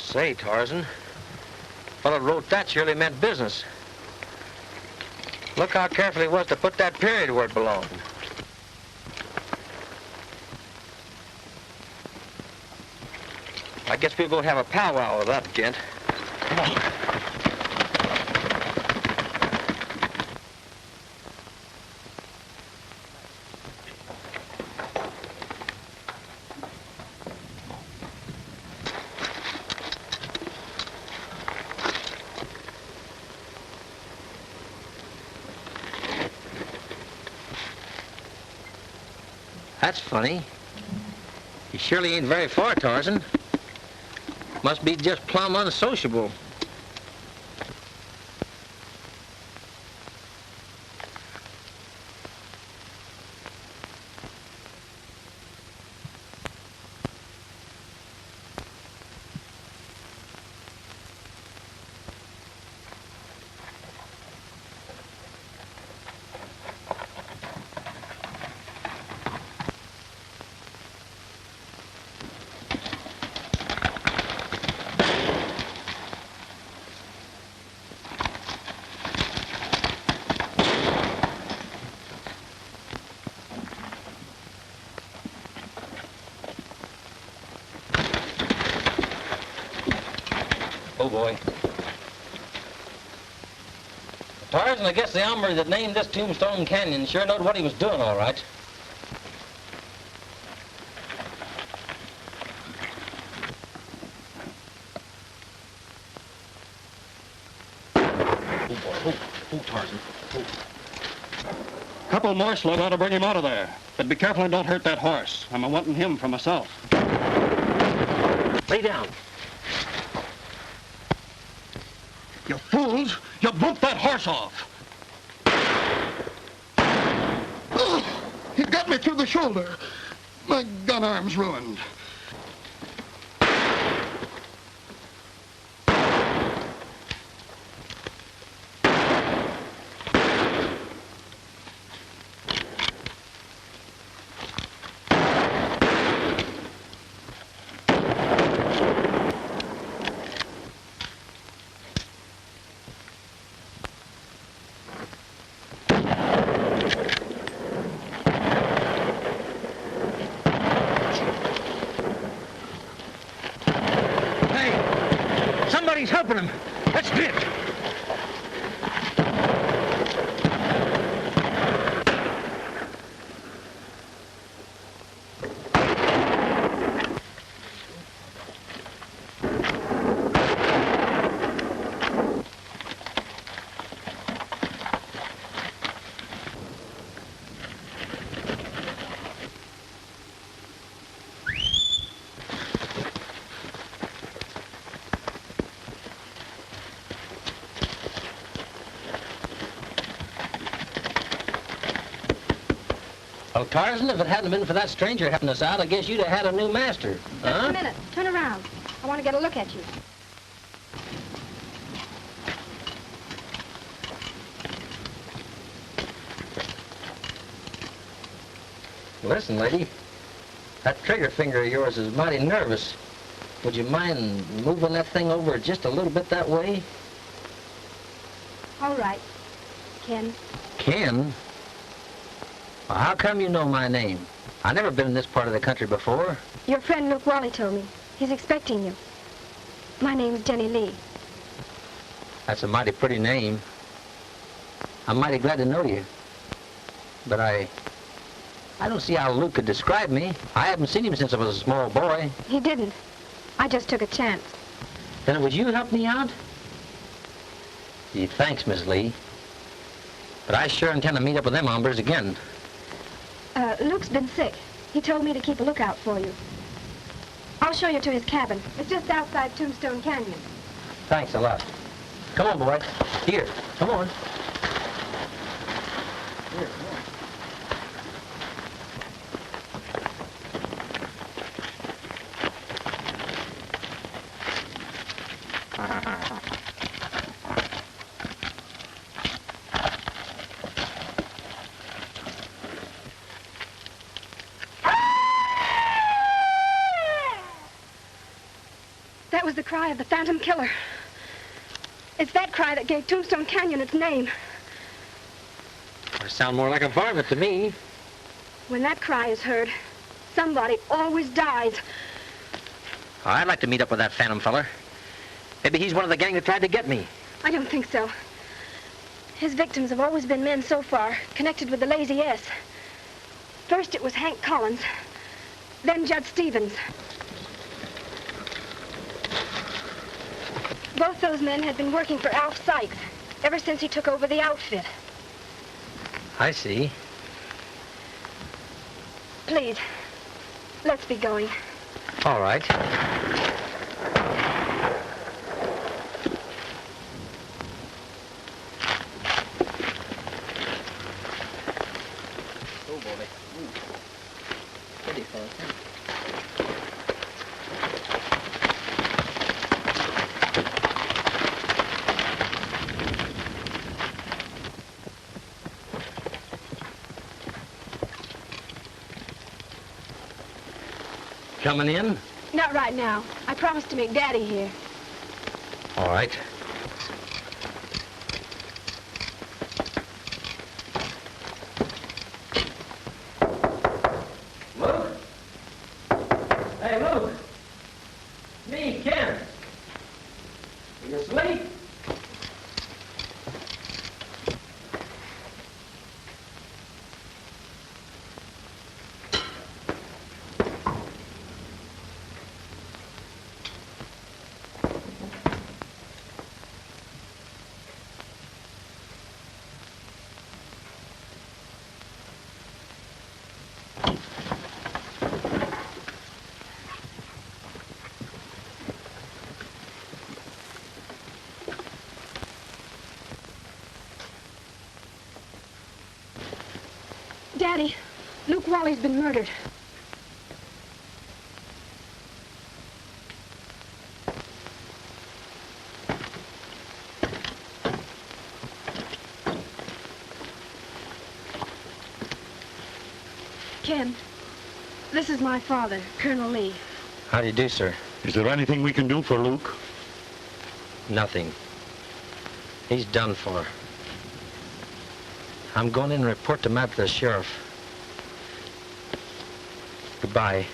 Say, Tarzan, the fellow wrote that surely meant business. Look how careful he was to put that period where it belonged. I guess we'll go have a powwow with that gent. Come on. That's funny. He surely ain't very far, Tarzan. Must be just plumb unsociable. Oh, boy. Tarzan, I guess the hombre that named this Tombstone Canyon sure knowed what he was doing, all right. Oh, boy. Oh, Tarzan. Oh. Couple more slug ought to bring him out of there. But be careful and don't hurt that horse. I'm a-wanting him for myself. Lay down. You fools! You bumped that horse off! Ugh, he got me through the shoulder. My gun arm's ruined. Somebody's helping him. That's it. Well, Tarzan, if it hadn't been for that stranger helping us out, I guess you'd have had a new master. Just a minute. Turn around. I want to get a look at you. Listen, lady, that trigger finger of yours is mighty nervous. Would you mind moving that thing over just a little bit that way? All right. Ken. Ken? Well, how come you know my name? I've never been in this part of the country before. Your friend Luke Wally told me. He's expecting you. My name's Jenny Lee. That's a mighty pretty name. I'm mighty glad to know you. But I don't see how Luke could describe me. I haven't seen him since I was a small boy. He didn't. I just took a chance. Then it was you who helped me out? Gee, thanks, Miss Lee. But I sure intend to meet up with them hombres again. Luke's been sick. He told me to keep a lookout for you. I'll show you to his cabin. It's just outside Tombstone Canyon. Thanks a lot. Come on, boy. Here, come on. Here, come on. was the cry of the Phantom Killer. It's that cry that gave Tombstone Canyon its name. It sounds more like a varmint to me. When that cry is heard, somebody always dies. Oh, I'd like to meet up with that Phantom feller. Maybe he's one of the gang that tried to get me. I don't think so. His victims have always been men so far, connected with the Lazy S. First it was Hank Collins, then Judd Stevens. Both those men had been working for Alf Sykes ever since he took over the outfit. I see. Please, let's be going. All right. Oh, boy. Pretty fun. Coming in? Not right now. I promised to meet Daddy here. All right. Luke? Hey, Luke. Me, Ken. You asleep? Daddy, Luke Wally's been murdered. Ken, this is my father, Colonel Lee. How do you do, sir? Is there anything we can do for Luke? Nothing. He's done for. I'm going in and report the map to the sheriff. Goodbye.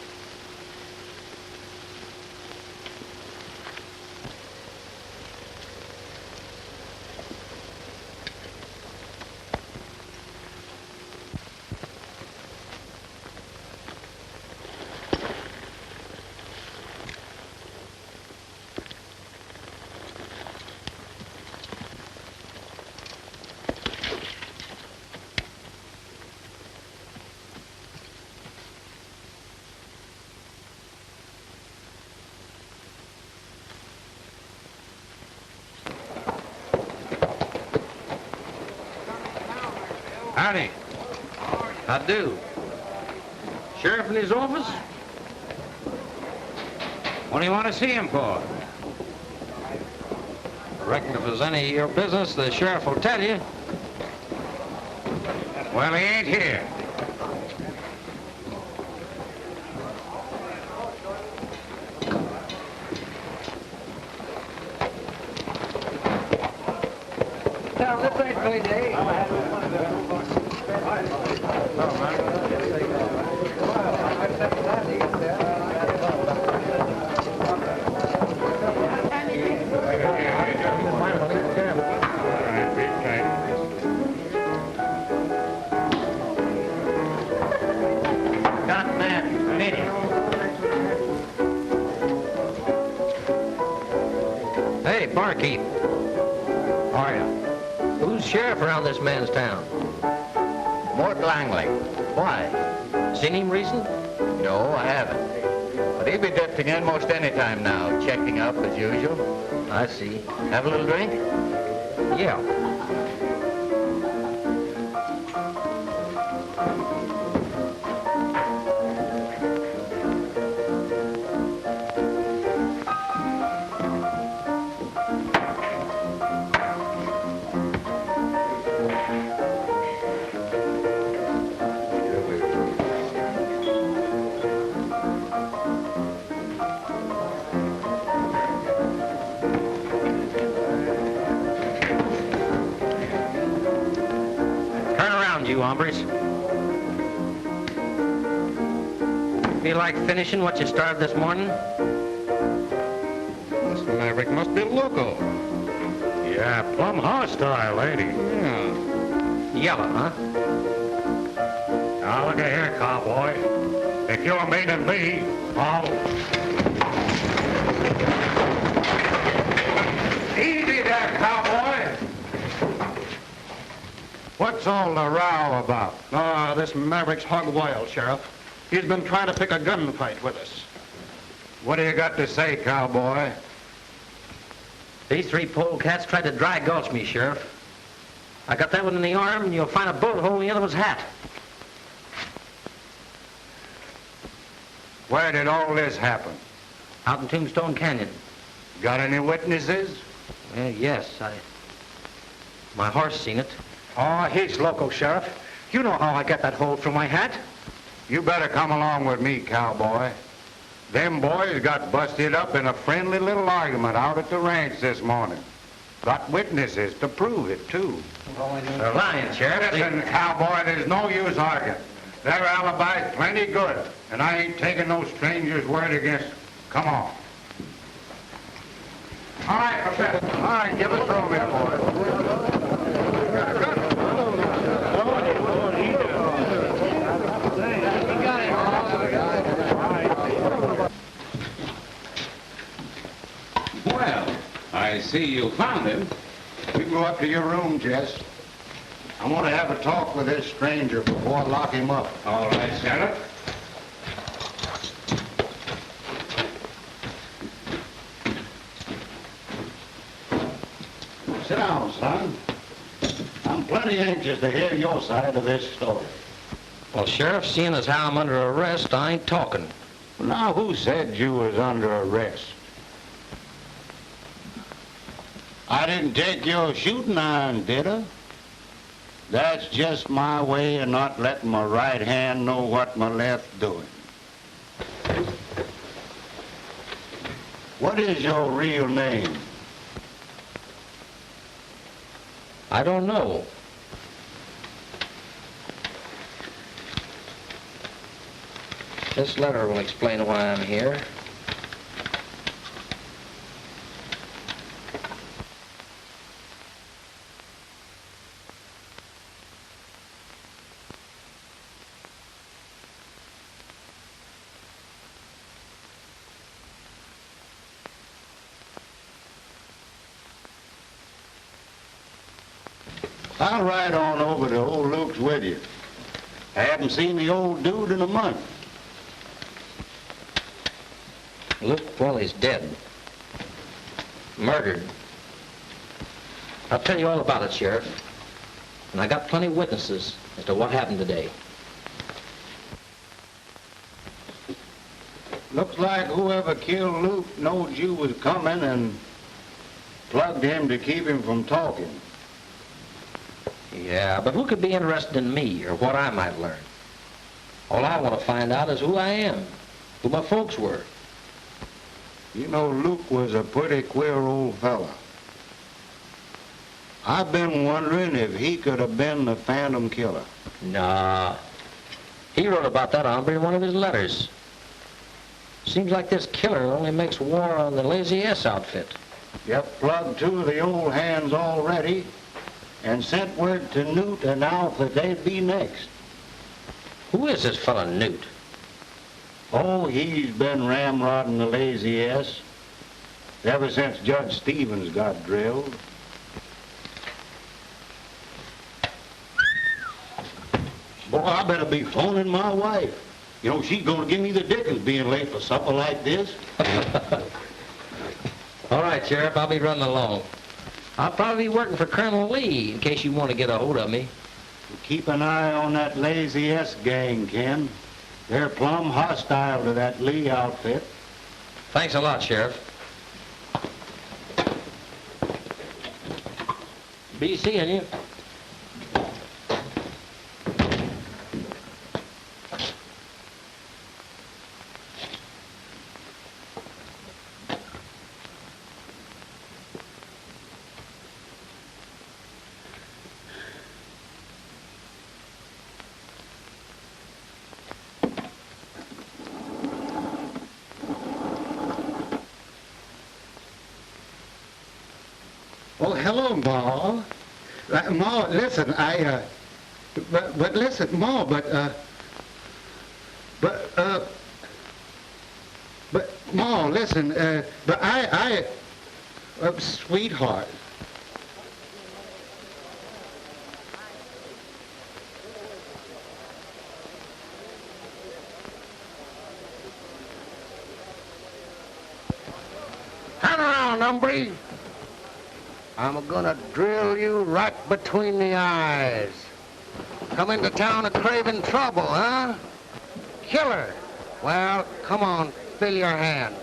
Howdy. I do. Sheriff in his office? What do you want to see him for? I reckon if there's any of your business, the sheriff will tell you. Well, he ain't here. Now, this ain't payday. Hey, barkeep. How are you? Who's sheriff around this man's town? Mort Langley. Why? Seen him recent? No, I haven't. But he'll be drifting in most any time now, checking up as usual. I see. Have a little drink? Yeah. hombres. Feel like finishing what you started this morning? This Maverick must be loco. Yeah, plumb hostile, ain't he? Yeah. Yellow, huh? Now, look at here, cowboy. If you're meaning me, I'll... Easy there, cowboy! What's all the row about? This Maverick's hog wild, Sheriff. He's been trying to pick a gunfight with us. What do you got to say, cowboy? These three polecats tried to dry gulch me, Sheriff. I got that one in the arm, and you'll find a bullet hole in the other one's hat. Where did all this happen? Out in Tombstone Canyon. Got any witnesses? Yes, my horse seen it. Oh, he's loco, Sheriff. You know how I got that hole through my hat. You better come along with me, cowboy. Them boys got busted up in a friendly little argument out at the ranch this morning. Got witnesses to prove it, too. They're lying, Sheriff. Listen, cowboy, there's no use arguing. Their alibi's plenty good, and I ain't taking no stranger's word against them. Come on. All right, Professor. All right, give us room here, boys. Well, I see you found him. You go up to your room, Jess. I want to have a talk with this stranger before I lock him up. All right, Sheriff. Sit down, son. I'm plenty anxious to hear your side of this story. Well, Sheriff, seeing as how I'm under arrest, I ain't talking. Now, who said you was under arrest? I didn't take your shooting iron, did I? That's just my way of not letting my right hand know what my left doing. What is your real name? I don't know. This letter will explain why I'm here. I'll ride on over to old Luke's with you. I haven't seen the old dude in a month. Luke, well, he's dead. Murdered. I'll tell you all about it, Sheriff. And I got plenty of witnesses as to what happened today. Looks like whoever killed Luke knowed you was coming and plugged him to keep him from talking. Yeah, but who could be interested in me or what I might learn? All I want to find out is who I am, who my folks were. You know, Luke was a pretty queer old fella. I've been wondering if he could have been the Phantom Killer. Nah. He wrote about that hombre in one of his letters. Seems like this killer only makes war on the Lazy S outfit. Yep, plugged two of the old hands already and sent word to Newt and Alf that they'd be next. Who is this fella Newt? Oh, he's been ramrodding the Lazy S ever since Judge Stevens got drilled. Boy, I better be phoning my wife. You know, she's gonna give me the dickens being late for supper like this. All right, Sheriff, I'll be running along. I'll probably be working for Colonel Lee in case you want to get a hold of me. Keep an eye on that Lazy S gang, Ken. They're plumb hostile to that Lee outfit. Thanks a lot, Sheriff. Be seeing you. hello, Ma. Ma, listen, but listen, Ma, but, Ma, listen, sweetheart. Turn around, hombre. I'm gonna drill you right between the eyes. Come into town a craving trouble, huh? Killer. Well, come on, fill your hand.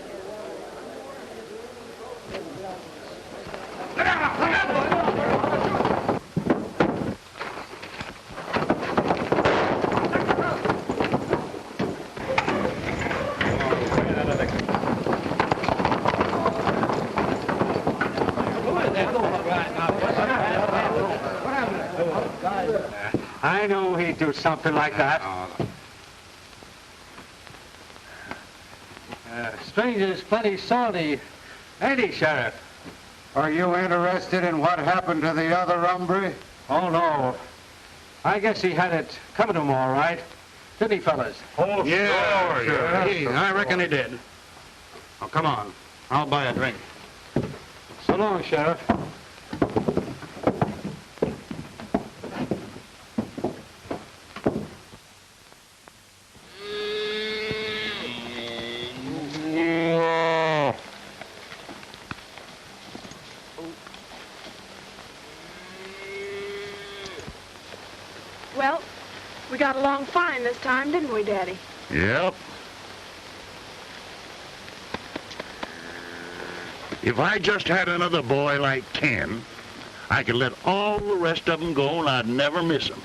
I knew he'd do something like that. Stranger's plenty salty, ain't he, Sheriff? Are you interested in what happened to the other hombre? Oh, no. I guess he had it coming to him all right. Didn't he, fellas? Oh, yeah, sure. I reckon he did. Oh, come on. I'll buy a drink. So long, Sheriff. Well, we got along fine this time, didn't we, Daddy? Yep. If I just had another boy like Ken, I could let all the rest of them go and I'd never miss them.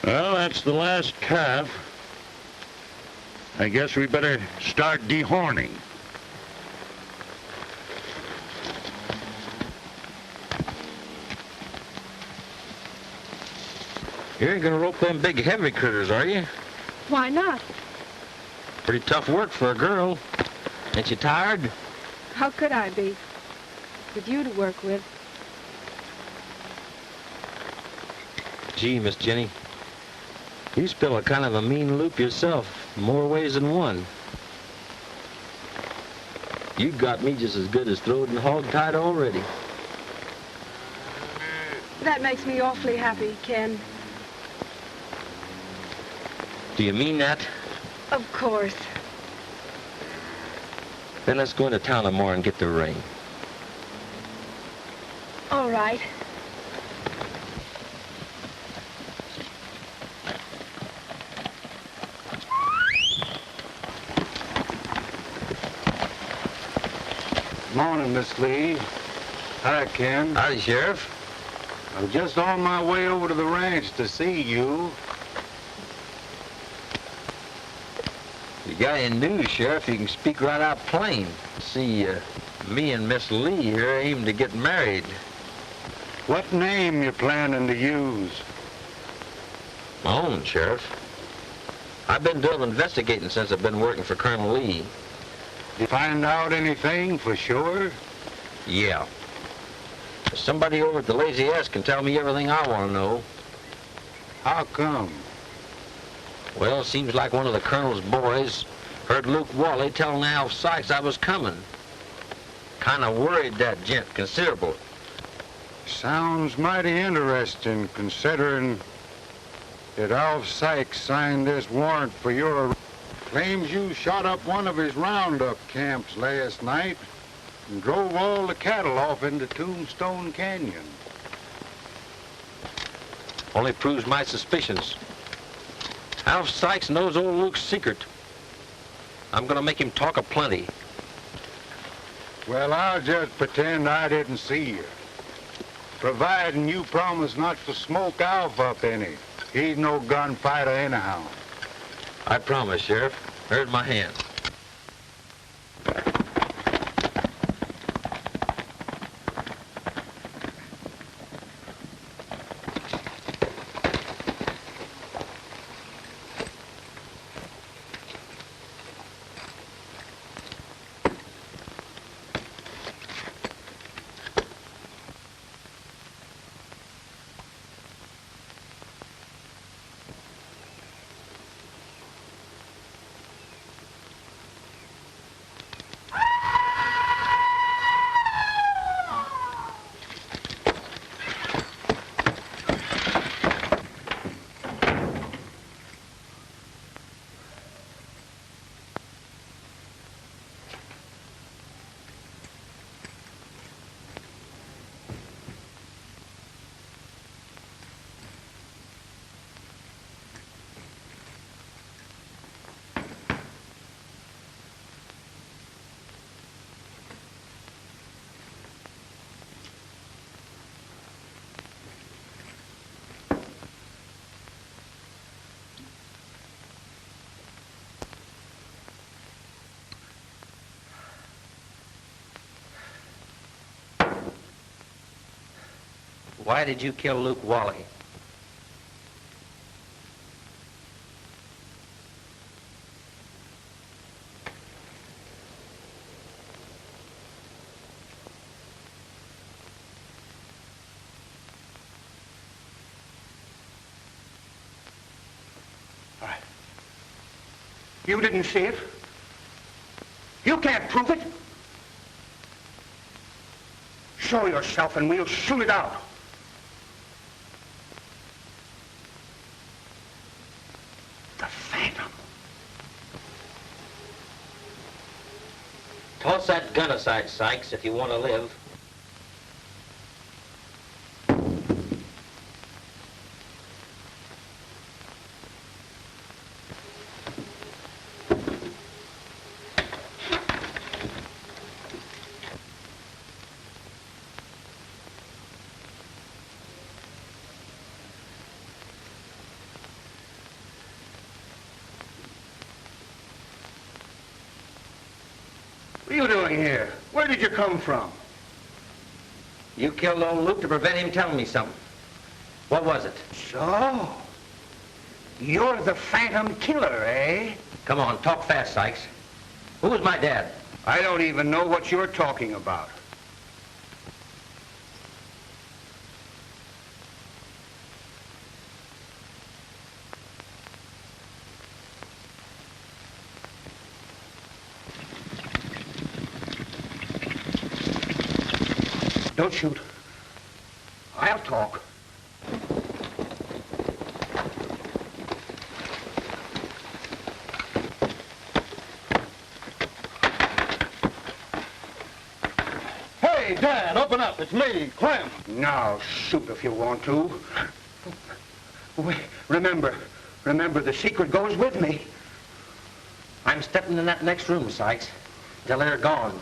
Well, that's the last calf. I guess we better start dehorning. You ain't gonna rope them big heavy critters, are you? Why not? Pretty tough work for a girl. Ain't you tired? How could I be? With you to work with. Gee, Miss Jenny, you spill a kind of a mean loop yourself, more ways than one. You got me just as good as throwed and hog-tied already. That makes me awfully happy, Ken. Do you mean that? Of course. Then let's go into town tomorrow and get the ring. All right. Morning, Miss Lee. Hi, Ken. Howdy, Sheriff. I'm just on my way over to the ranch to see you. You got any news, Sheriff? You can speak right out plain. See, me and Miss Lee here aim to get married. What name you planning to use? My own, Sheriff. I've been doing investigating since I've been working for Colonel Lee. Did you find out anything for sure? Yeah. Somebody over at the Lazy S can tell me everything I want to know. How come? Well, it seems like one of the Colonel's boys heard Luke Wally telling Alf Sykes I was coming. Kind of worried that gent considerable. Sounds mighty interesting, considering that Alf Sykes signed this warrant for your arrest. Claims you shot up one of his roundup camps last night and drove all the cattle off into Tombstone Canyon. Only proves my suspicions. Alf Sykes knows old Luke's secret. I'm gonna make him talk aplenty. Well, I'll just pretend I didn't see you. Providing you promise not to smoke Alf up any. He's no gunfighter anyhow. I promise, Sheriff. Here's my hand. Why did you kill Luke Wally? You didn't see it? You can't prove it? Show yourself and we'll shoot it out. The Phantom. Toss that gun aside, Sykes, if you want to live. What are you doing here? Where did you come from? You killed old Luke to prevent him telling me something. What was it? So, you're the Phantom Killer, eh? Come on, talk fast, Sykes. Who was my dad? I don't even know what you're talking about. Don't shoot. I'll talk. Hey, Dad, open up. It's me, Clem. Now, shoot if you want to. Wait, remember, the secret goes with me. I'm stepping in that next room, Sykes, till they're gone.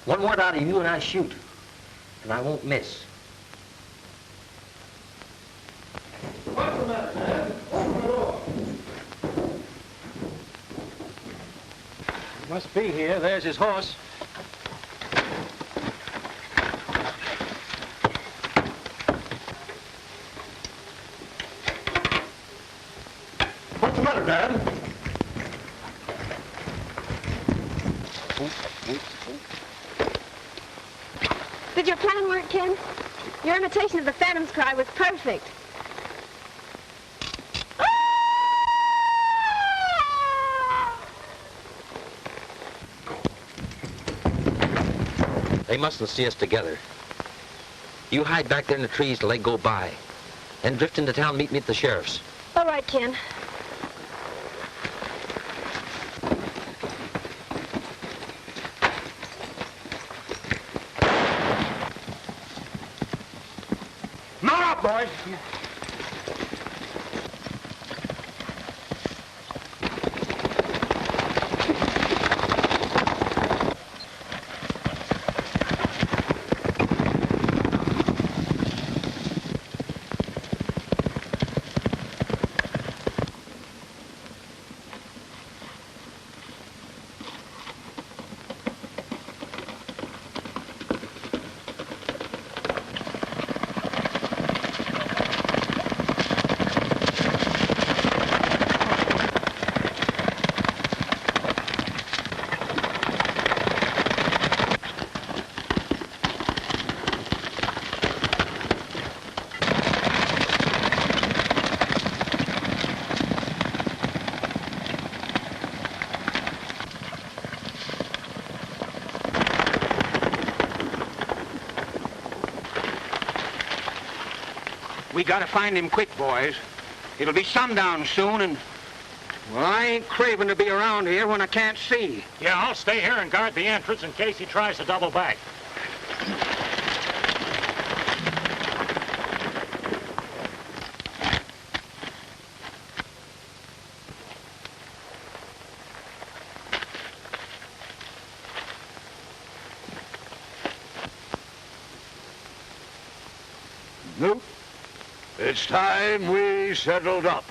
One word out of you and I shoot. And I won't miss. What's the matter, Dad? Open the door. He must be here. There's his horse. What's the matter, Dad? Did your plan work, Ken? Your imitation of the Phantom's cry was perfect. They mustn't see us together. You hide back there in the trees till they go by. Then drift into town, meet me at the sheriff's. All right, Ken. Mount up, boys. We gotta find him quick, boys. It'll be sundown soon, and, well, I ain't craving to be around here when I can't see. Yeah, I'll stay here and guard the entrance in case he tries to double back. Luke, it's time we settled up.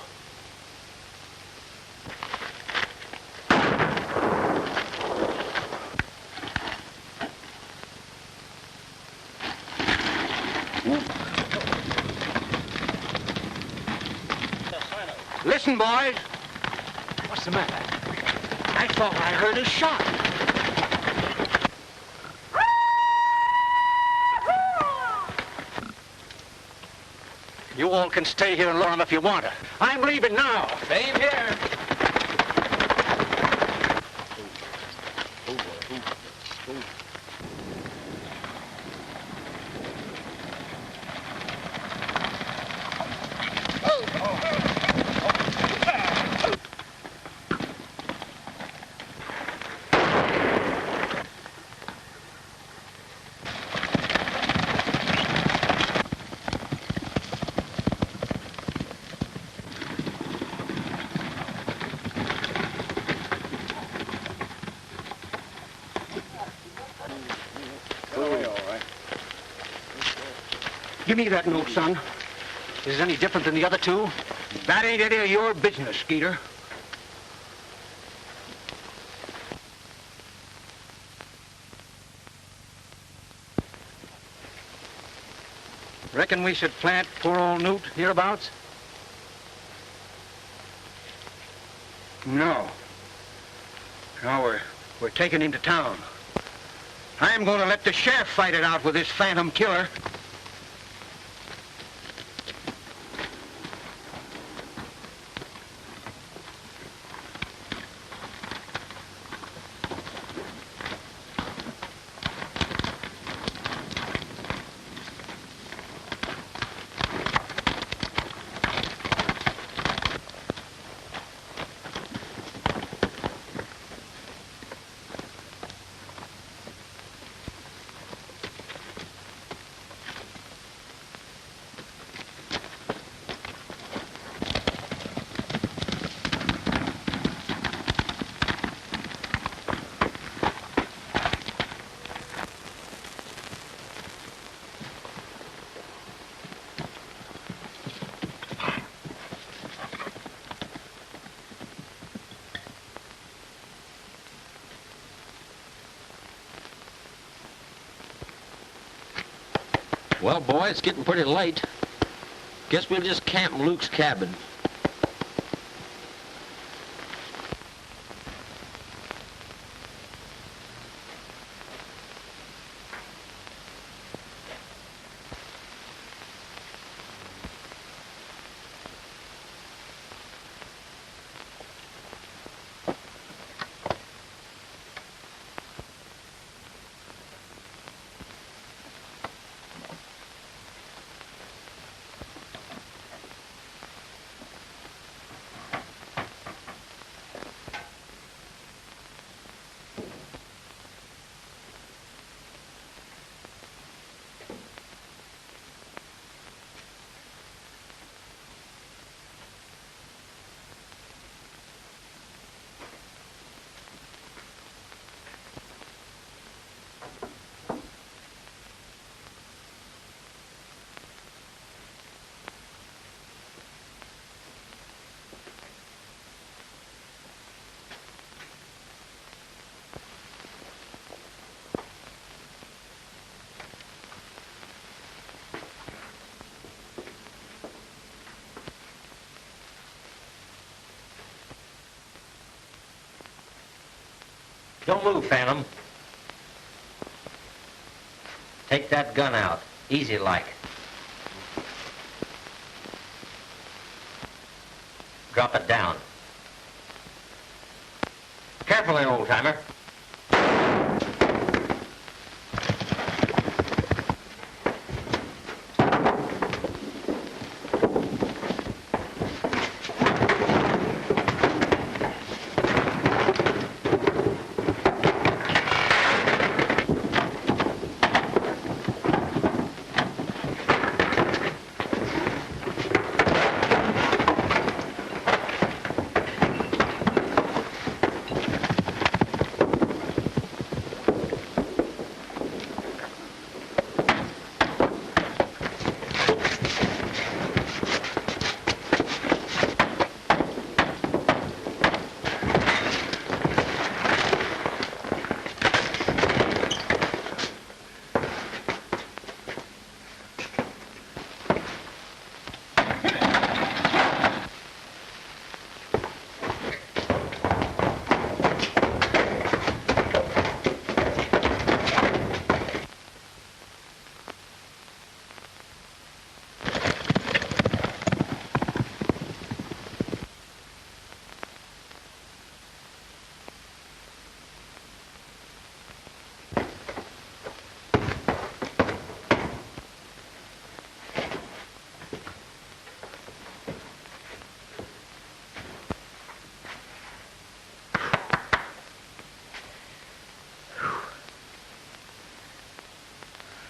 Listen, boys. What's the matter? I thought I heard a shot. You all can stay here and learn if you want to. I'm leaving now. Same here. Give me that note, son. Is it any different than the other two? That ain't any of your business, Skeeter. Reckon we should plant poor old Newt hereabouts? No. No, we're taking him to town. I'm going to let the sheriff fight it out with this phantom killer. Well, boy, it's getting pretty late. Guess we'll just camp in Luke's cabin. Don't move, Phantom. Take that gun out. Easy like. Drop it down. Carefully, old-timer.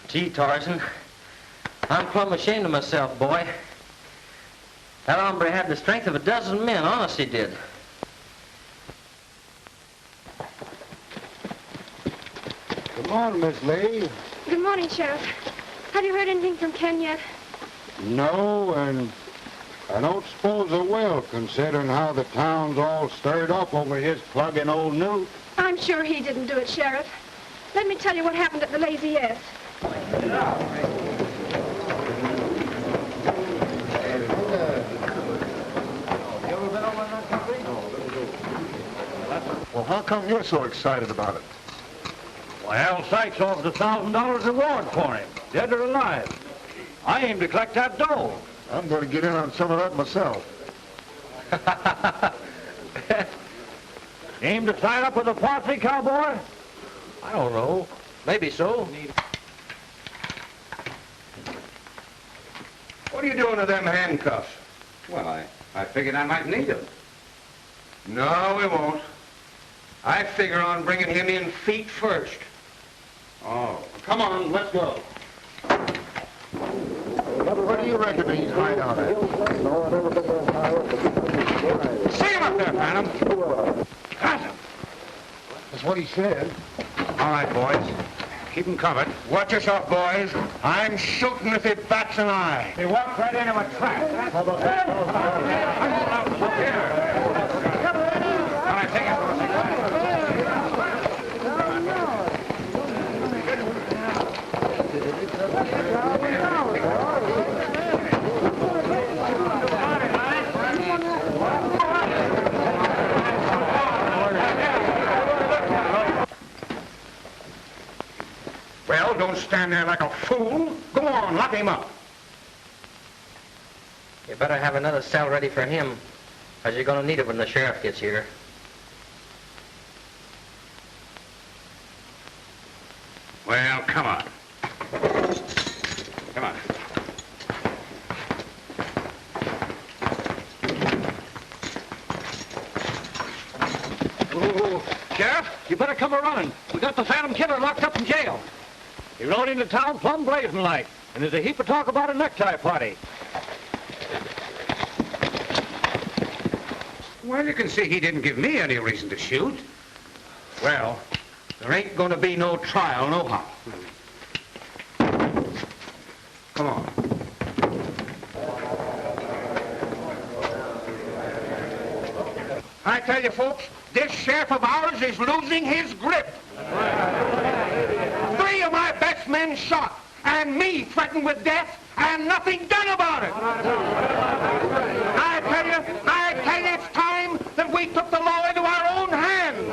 Gee, Tarzan, I'm plumb ashamed of myself, boy. That hombre had the strength of a dozen men, honest he did. Good morning, Miss Lee. Good morning, Sheriff. Have you heard anything from Ken yet? No, and I don't suppose I will, considering how the town's all stirred up over his plugging old Newt. I'm sure he didn't do it, Sheriff. Let me tell you what happened at the Lazy S. Well, how come you're so excited about it? Well, Sykes offered $1,000 reward for him, dead or alive. I aim to collect that dough. I'm going to get in on some of that myself. Aim to sign up with the posse, cowboy? I don't know. Maybe so. What are you doing to them handcuffs? Well, I figured I might need them. No, we won't. I figure on bringing him in feet first. Oh. Come on, let's go. Where do you reckon he's hiding out at? See him up there, Phantom. Got him. That's what he said. All right, boys. Keep him covered. Watch yourself, boys. I'm shooting if he bats an eye. He walked right into a trap. All right, take it. Well, don't stand there like a fool. Go on, lock him up. You better have another cell ready for him, because you're going to need it when the sheriff gets here. Well, come on. Come on. Ooh, Sheriff, you better come a-running. We got the Phantom Killer locked up in jail. He rode into town plumb blazing like, and there's a heap of talk about a necktie party. Well, you can see he didn't give me any reason to shoot. Well, there ain't gonna be no trial nohow. Come on. I tell you, folks, this sheriff of ours is losing his grip. 3 of my best men shot, and me threatened with death, and nothing done about it. I tell you, it's time that we took the law into our own hands.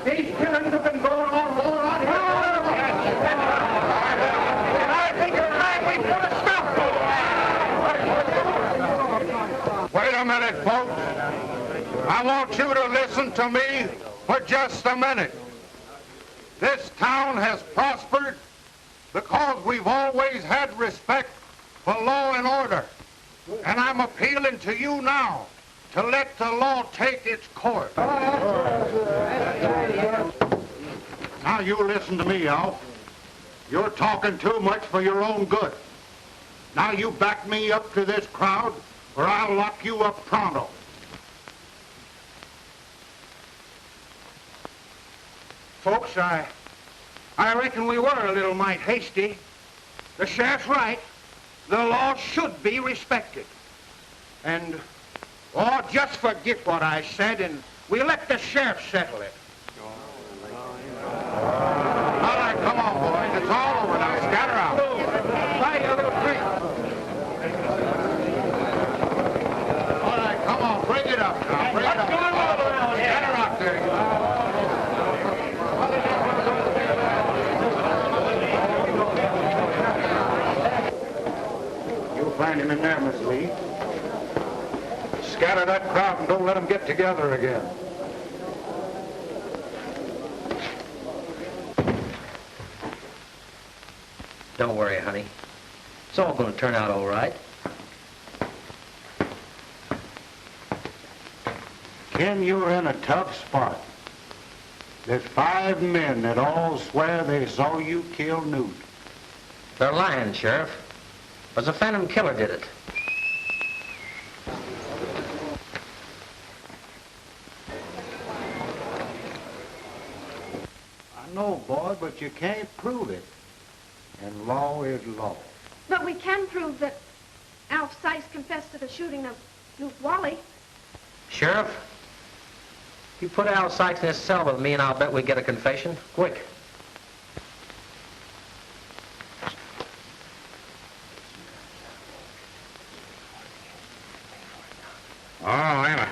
These killings have been going on all around here. And I think it's time we put a stop to it. Wait a minute, folks. I want you to listen to me for just a minute. This town has prospered because we've always had respect for law and order. And I'm appealing to you now to let the law take its course. Now you listen to me, Alf. You're talking too much for your own good. Now you back me up to this crowd or I'll lock you up pronto. Folks, I reckon we were a little mite hasty. The sheriff's right. The law should be respected. And, just forget what I said and we'll let the sheriff settle it. All right, come on, boys. It's all over now. Scatter out. Buy you a little drink. All right, come on. Bring it up now. Bring it up. Scatter out there. Find him in there, Miss Lee. Scatter that crowd and don't let them get together again. Don't worry, honey. It's all going to turn out all right. Ken, you're in a tough spot. There's 5 men that all swear they saw you kill Newt. They're lying, Sheriff. It was a phantom killer did it. I know, boy, but you can't prove it. And law is law. But we can prove that Alf Sykes confessed to the shooting of Luke Wally. Sheriff, you put Al Sykes in his cell with me and I'll bet we get a confession. Quick. Oh, Anna.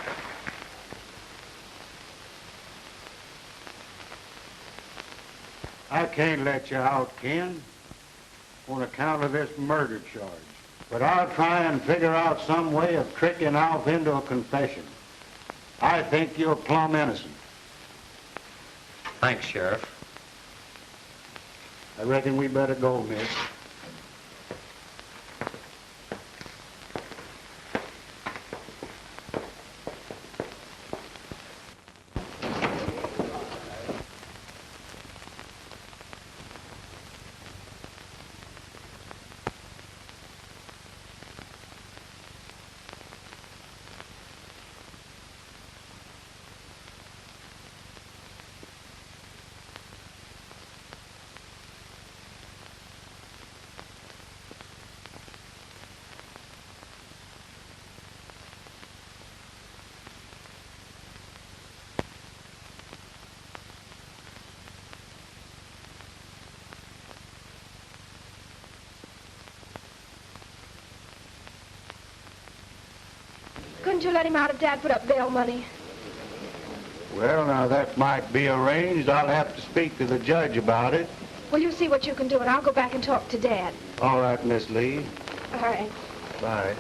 I can't let you out, Ken, on account of this murder charge. But I'll try and figure out some way of tricking Alf into a confession. I think you're plumb innocent. Thanks, Sheriff. I reckon we better go, miss. Couldn't you let him out if Dad put up bail money? Well, now, that might be arranged. I'll have to speak to the judge about it. Well, you see what you can do, and I'll go back and talk to Dad. All right, Miss Lee. All right. Bye.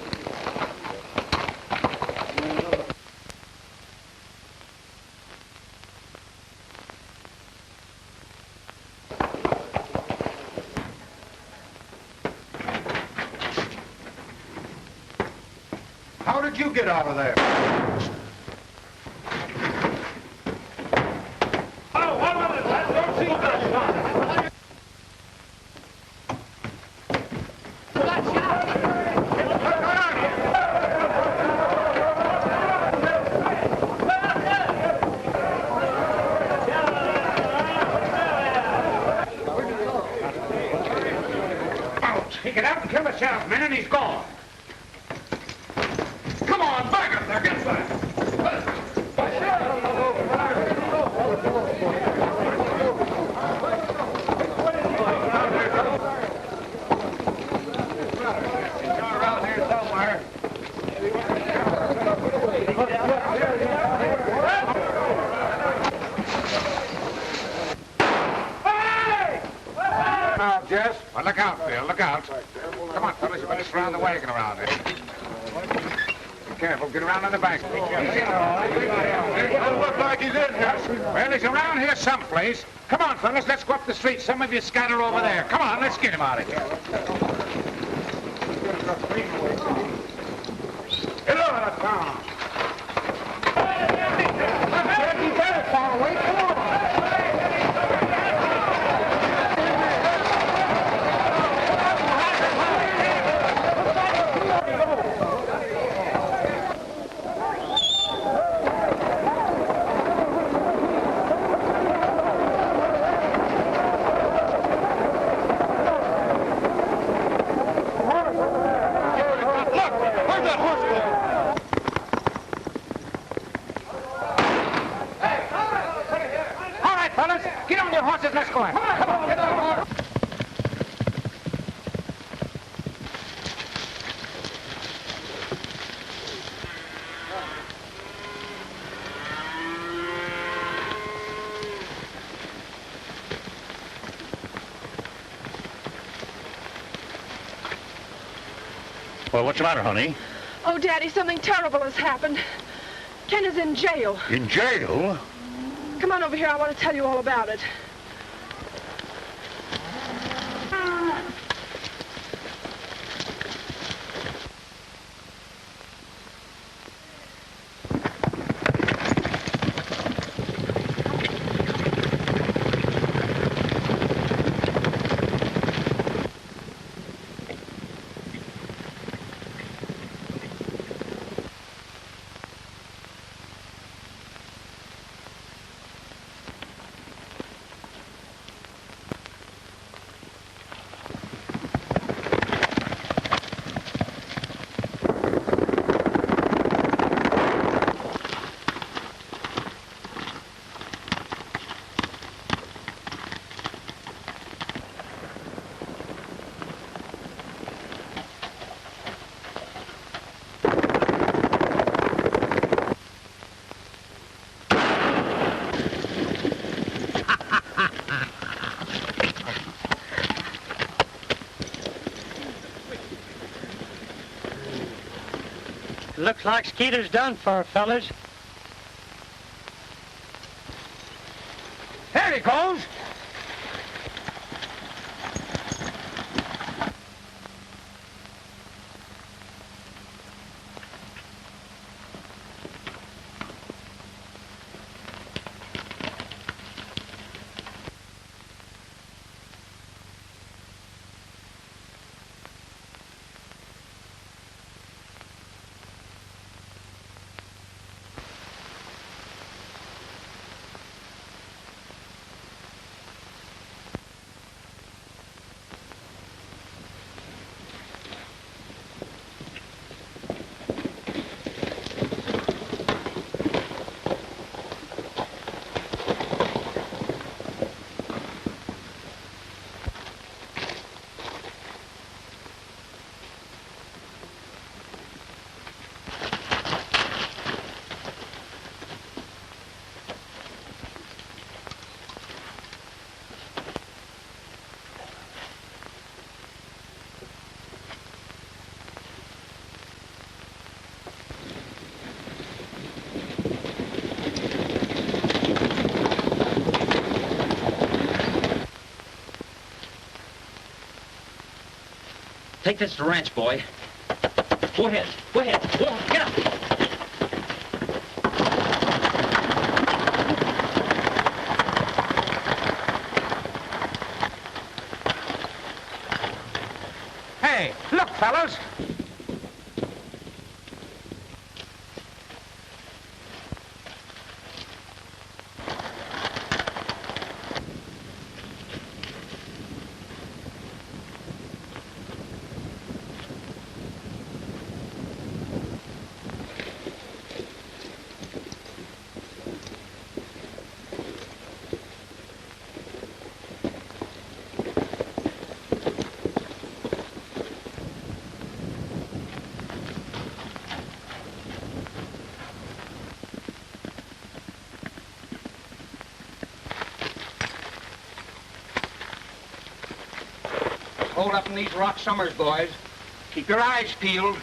How did you get out of there? He got out and killed the sheriff, man, and he's gone. Come on, back up there, get back. Around here somewhere. Now, Jess. Well, look out, Bill, look out. Come on, fellas, you better surround the wagon around here. Be careful, get around on the bank. It doesn't look like he's in here. Well, he's around here someplace. Come on, fellas, let's go up the street. Some of you scatter over there. Come on, let's get him out of here. Get out of town. You better fall away. Come on. Let's go in. Come on, get on the horse. Well, what's the matter, honey? Oh, Daddy, something terrible has happened. Ken is in jail. In jail? Come on over here. I want to tell you all about it. Looks like Skeeter's done for, fellas. There he goes. Take this to the ranch, boy. Go ahead. Go ahead. Go on. Get up. Hey, look, fellas. Hold up in these rock summers, boys. Keep your eyes peeled.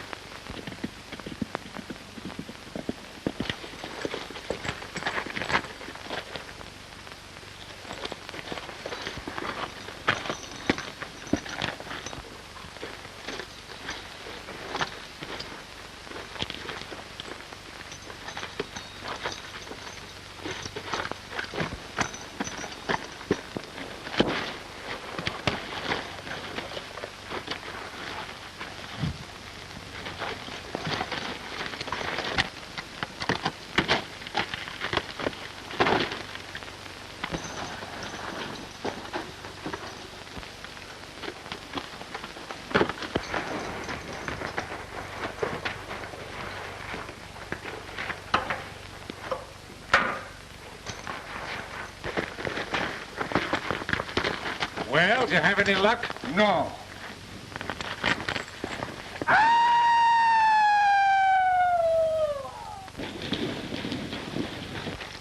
Well, did you have any luck? No.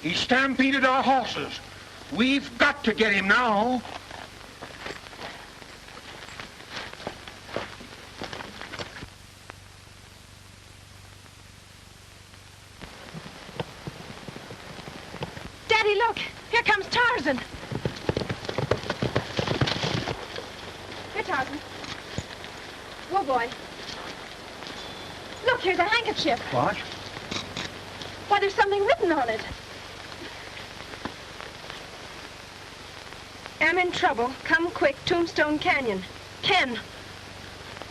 He stampeded our horses. We've got to get him now. Daddy, look! Here comes Tarzan. Here, Tarzan. Whoa, boy. Look, here's a handkerchief. What? Why, there's something written on it. Am in trouble. Come quick, Tombstone Canyon. Ken.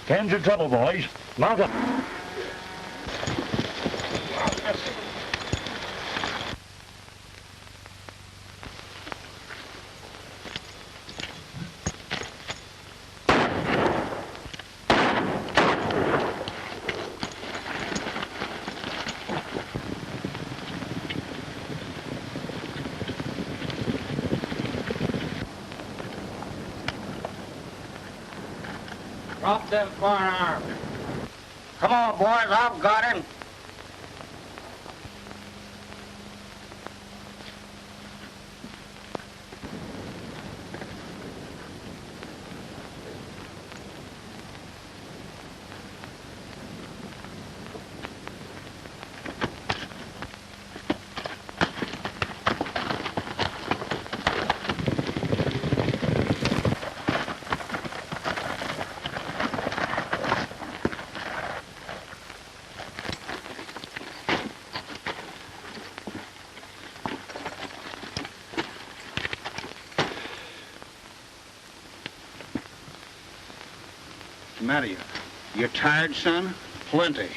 Ken's in trouble, boys. Mount up. Drop them firearms. Come on, boys, I've got him. matter you? You tired, son? Plenty.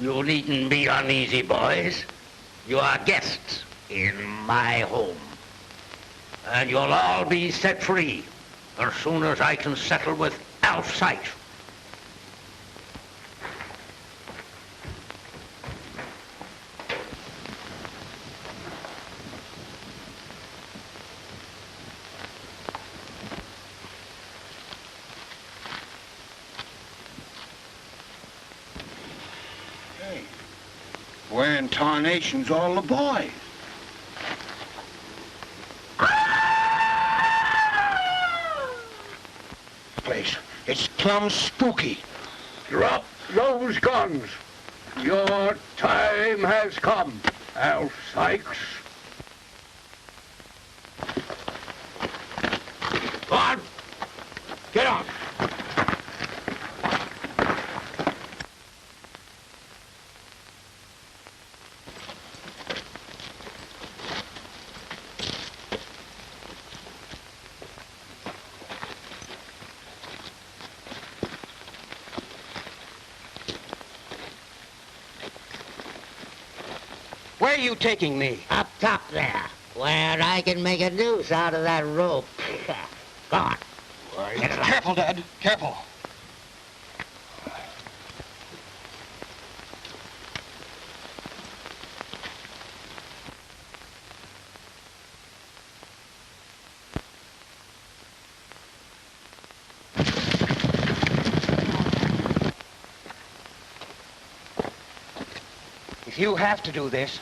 You needn't be uneasy, boys. You are guests in my home. And you'll all be set free as soon as I can settle with Alf Sykes. Where in tarnation's all the boys? Place, it's plumb spooky. Drop those guns. Your time has come, Alf Sykes. Go on. Get on. Where are you taking me? Up top there, where I can make a noose out of that rope. Go on. Careful, Dad. Careful. If you have to do this,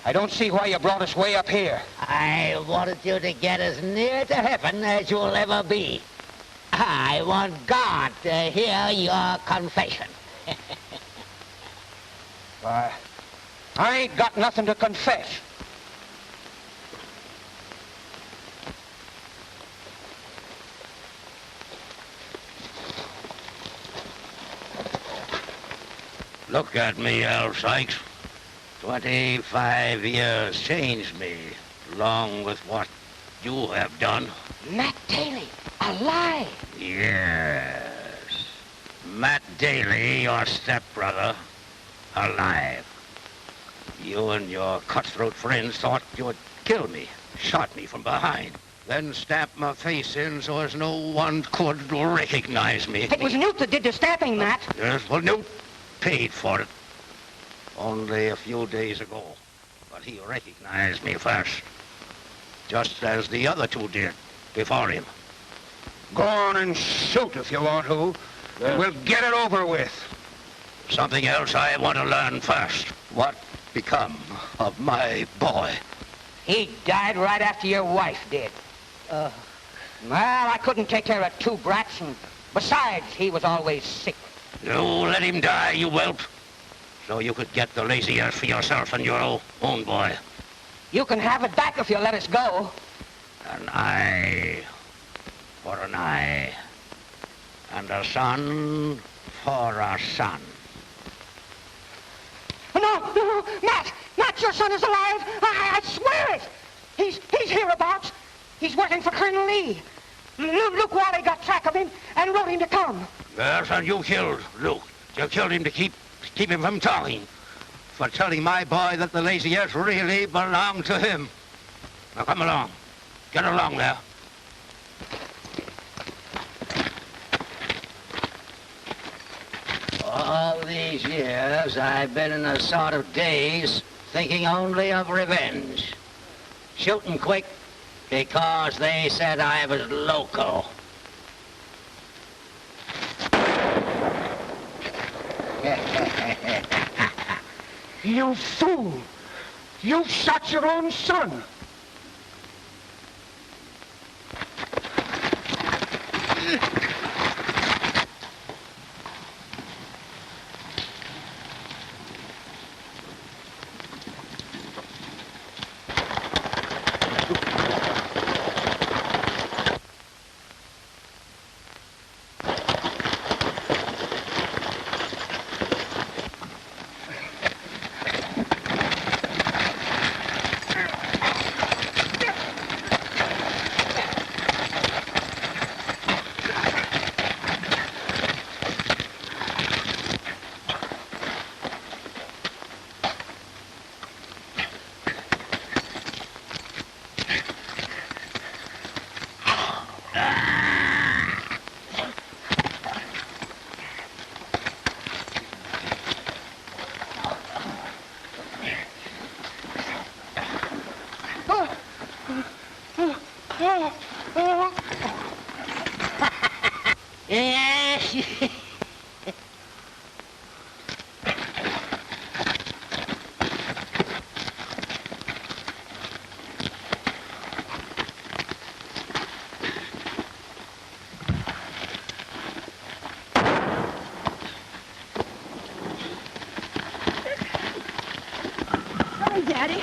I don't see why you brought us way up here. I wanted you to get as near to heaven as you'll ever be. I want God to hear your confession. I ain't got nothing to confess. Look at me, Alf Sykes. 25 years changed me, along with what you have done. Matt Daly, alive! Yes. Matt Daly, your stepbrother, alive. You and your cutthroat friends thought you would kill me, shot me from behind, then stabbed my face in so as no one could recognize me. It was Newt that did the stabbing, Matt. Yes, well, Newt paid for it. Only a few days ago. But he recognized me first. Just as the other two did before him. Go on and shoot if you want to. We'll get it over with. Something else I want to learn first. What become of my boy? He died right after your wife did. Well, I couldn't take care of two brats, and besides, he was always sick. You let him die, you whelp. So you could get the lazy earth for yourself and your own boy. You can have it back if you let us go. An eye for an eye, and a son for a son. No, Matt, your son is alive. I swear it. He's hereabouts. He's working for Colonel Lee. Luke Wally got track of him and wrote him to come. Yes, and you killed Luke. You killed him to keep him from talking. For telling my boy that the lazy earth really belonged to him. Now come along. Get along there. All the these years, I've been in a sort of daze, thinking only of revenge. Shooting quick because they said I was loco. You fool! You shot your own son! Sorry, Daddy.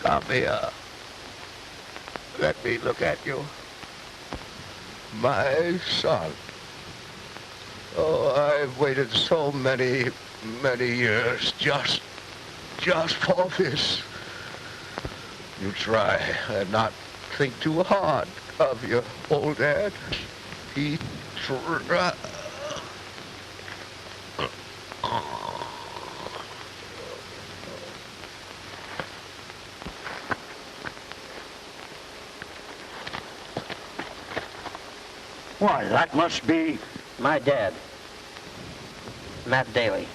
Come here. Let me look at you. My son. Oh, I've waited so many years just for this. You try and not think too hard of your old dad. He try. Why, that must be... My dad, Matt Daly.